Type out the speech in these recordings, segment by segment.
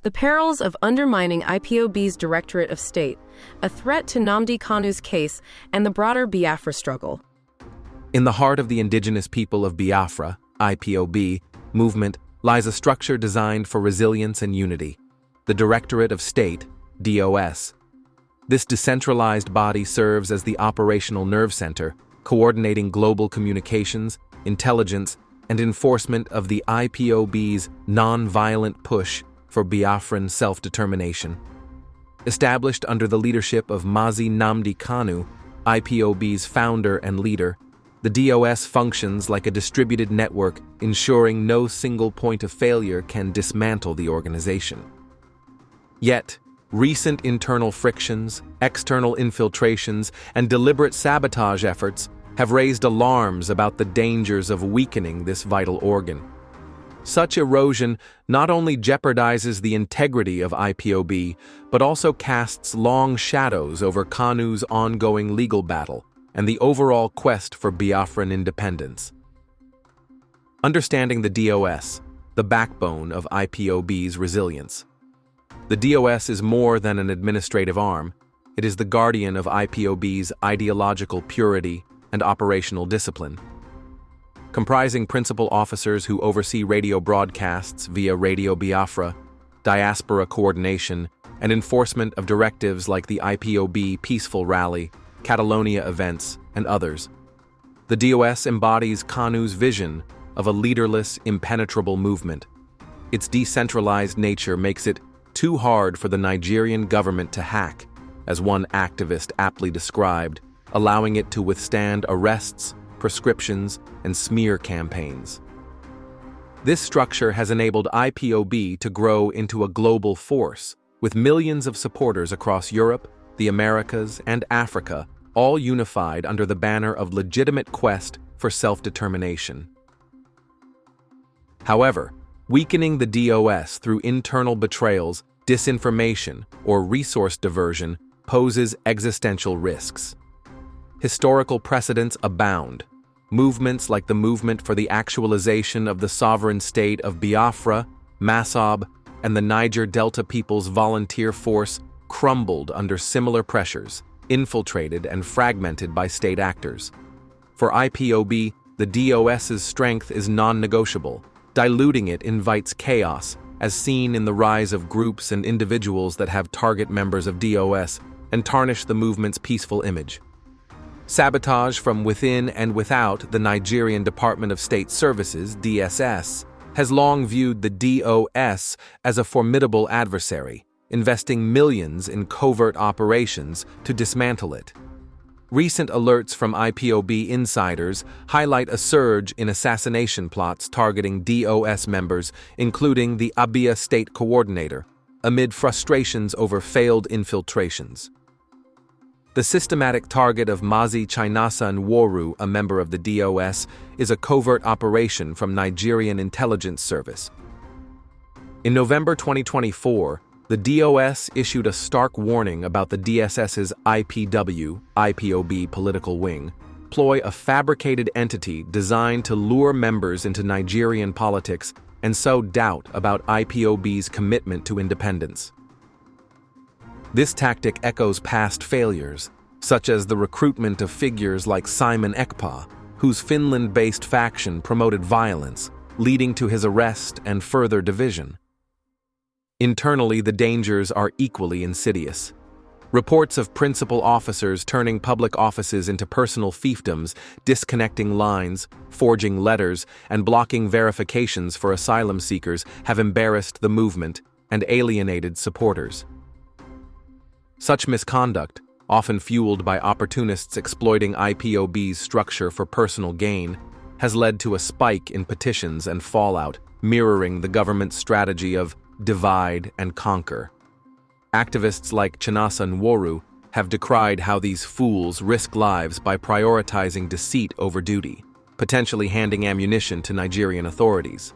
The Perils of Undermining IPOB's Directorate of State, a threat to Nnamdi Kanu's case and the broader Biafra struggle. In the heart of the indigenous people of Biafra, IPOB, movement lies a structure designed for resilience and unity, the Directorate of State, DOS. This decentralized body serves as the operational nerve center, coordinating global communications, intelligence, and enforcement of the IPOB's non-violent push for Biafran self-determination. Established under the leadership of Mazi Nnamdi Kanu, IPOB's founder and leader, the DOS functions like a distributed network, ensuring no single point of failure can dismantle the organization. Yet, recent internal frictions, external infiltrations, and deliberate sabotage efforts have raised alarms about the dangers of weakening this vital organ. Such erosion not only jeopardizes the integrity of IPOB, but also casts long shadows over Kanu's ongoing legal battle and the overall quest for Biafran independence. Understanding the DOS, the backbone of IPOB's resilience. The DOS is more than an administrative arm. It is the guardian of IPOB's ideological purity and operational discipline. Comprising principal officers who oversee radio broadcasts via Radio Biafra, diaspora coordination, and enforcement of directives like the IPOB Peaceful Rally, Catalonia events, and others. The DOS embodies Kanu's vision of a leaderless, impenetrable movement. Its decentralized nature makes it too hard for the Nigerian government to hack, as one activist aptly described, allowing it to withstand arrests, prescriptions, and smear campaigns. This structure has enabled IPOB to grow into a global force, with millions of supporters across Europe, the Americas, and Africa, all unified under the banner of legitimate quest for self-determination. However, weakening the DOS through internal betrayals, disinformation, or resource diversion poses existential risks. Historical precedents abound. Movements like the Movement for the Actualization of the Sovereign State of Biafra, MASOB, and the Niger Delta People's Volunteer Force crumbled under similar pressures, infiltrated and fragmented by state actors. For IPOB, the DOS's strength is non-negotiable. Diluting it invites chaos, as seen in the rise of groups and individuals that have target members of DOS and tarnish the movement's peaceful image. Sabotage from within and without the Nigerian Department of State Services, DSS, has long viewed the DOS as a formidable adversary, investing millions in covert operations to dismantle it. Recent alerts from IPOB insiders highlight a surge in assassination plots targeting DOS members, including the Abia State Coordinator, amid frustrations over failed infiltrations. The systematic target of Mazi Nworu, a member of the DOS, is a covert operation from Nigerian intelligence service. In November 2024, the DOS issued a stark warning about the DSS's IPOB political wing, ploy, a fabricated entity designed to lure members into Nigerian politics and sow doubt about IPOB's commitment to independence. This tactic echoes past failures, such as the recruitment of figures like Simon Ekpa, whose Finland-based faction promoted violence, leading to his arrest and further division. Internally, the dangers are equally insidious. Reports of principal officers turning public offices into personal fiefdoms, disconnecting lines, forging letters, and blocking verifications for asylum seekers have embarrassed the movement and alienated supporters. Such misconduct, often fueled by opportunists exploiting IPOB's structure for personal gain, has led to a spike in petitions and fallout, mirroring the government's strategy of divide and conquer. Activists like Nworu have decried how these fools risk lives by prioritizing deceit over duty, potentially handing ammunition to Nigerian authorities.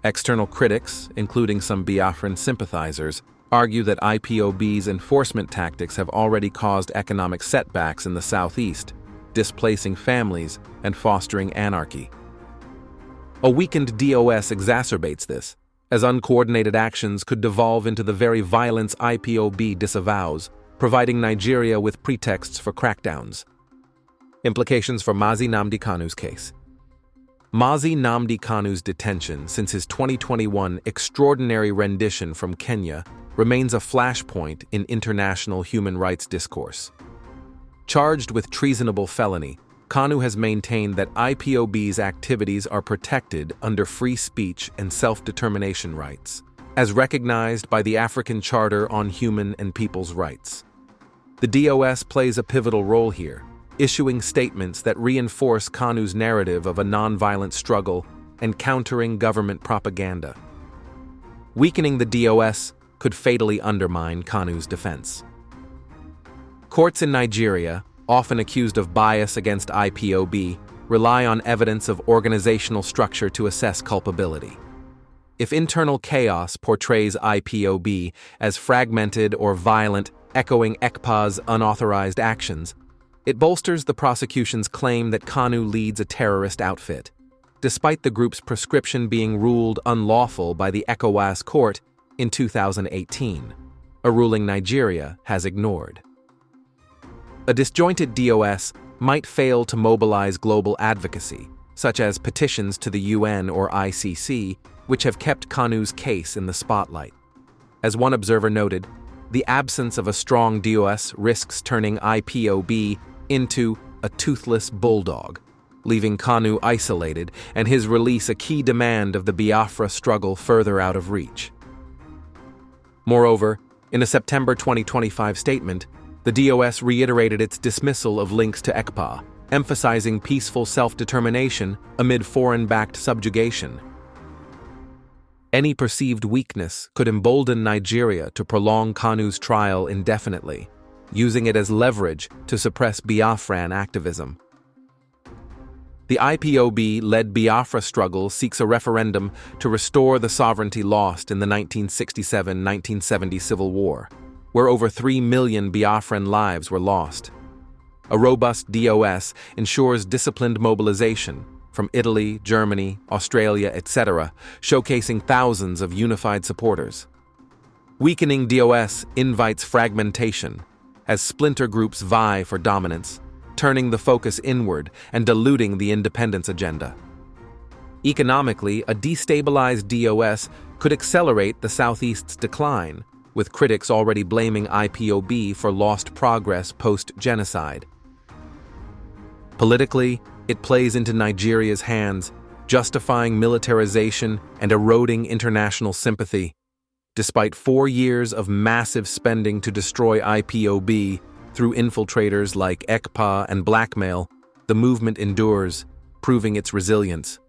External critics, including some Biafran sympathizers, argue that IPOB's enforcement tactics have already caused economic setbacks in the southeast, displacing families and fostering anarchy. A weakened DOS exacerbates this, as uncoordinated actions could devolve into the very violence IPOB disavows, providing Nigeria with pretexts for crackdowns. Implications for Mazi Nnamdi Kanu's case. Mazi Nnamdi Kanu's detention since his 2021 extraordinary rendition from Kenya remains a flashpoint in international human rights discourse. Charged with treasonable felony, Kanu has maintained that IPOB's activities are protected under free speech and self-determination rights, as recognized by the African Charter on Human and People's Rights. The DOS plays a pivotal role here, issuing statements that reinforce Kanu's narrative of a nonviolent struggle and countering government propaganda. Weakening the DOS could fatally undermine Kanu's defense. Courts in Nigeria, often accused of bias against IPOB, rely on evidence of organizational structure to assess culpability. If internal chaos portrays IPOB as fragmented or violent, echoing ECPA's unauthorized actions, it bolsters the prosecution's claim that Kanu leads a terrorist outfit, despite the group's prescription being ruled unlawful by the ECOWAS court in 2018, a ruling Nigeria has ignored. A disjointed DOS might fail to mobilize global advocacy, such as petitions to the UN or ICC, which have kept Kanu's case in the spotlight. As one observer noted, the absence of a strong DOS risks turning IPOB into a toothless bulldog, leaving Kanu isolated and his release a key demand of the Biafra struggle further out of reach. Moreover, in a September 2025 statement, the DOS reiterated its dismissal of links to ECPA, emphasizing peaceful self-determination amid foreign-backed subjugation. Any perceived weakness could embolden Nigeria to prolong Kanu's trial indefinitely, using it as leverage to suppress Biafran activism. The IPOB-led Biafra struggle seeks a referendum to restore the sovereignty lost in the 1967-1970 Civil War, where over 3 million Biafran lives were lost. A robust DOS ensures disciplined mobilization from Italy, Germany, Australia, etc., showcasing thousands of unified supporters. Weakening DOS invites fragmentation, as splinter groups vie for dominance, turning the focus inward and diluting the independence agenda. Economically, a destabilized DOS could accelerate the Southeast's decline, with critics already blaming IPOB for lost progress post-genocide. Politically, it plays into Nigeria's hands, justifying militarization and eroding international sympathy. Despite 4 years of massive spending to destroy IPOB through infiltrators like ECPA and blackmail, the movement endures, proving its resilience.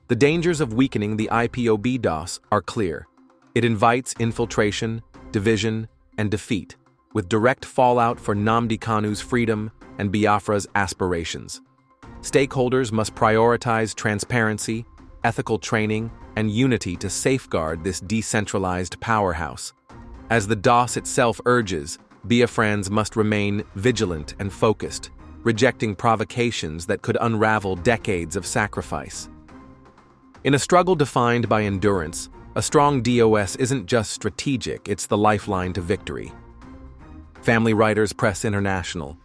The dangers of weakening the IPOB DOS are clear. It invites infiltration, division, and defeat, with direct fallout for Nnamdi Kanu's freedom and Biafra's aspirations. Stakeholders must prioritize transparency, ethical training, and unity to safeguard this decentralized powerhouse. As the DOS itself urges, Biafrans must remain vigilant and focused, rejecting provocations that could unravel decades of sacrifice. In a struggle defined by endurance, a strong DOS isn't just strategic, it's the lifeline to victory. Family Writers Press International,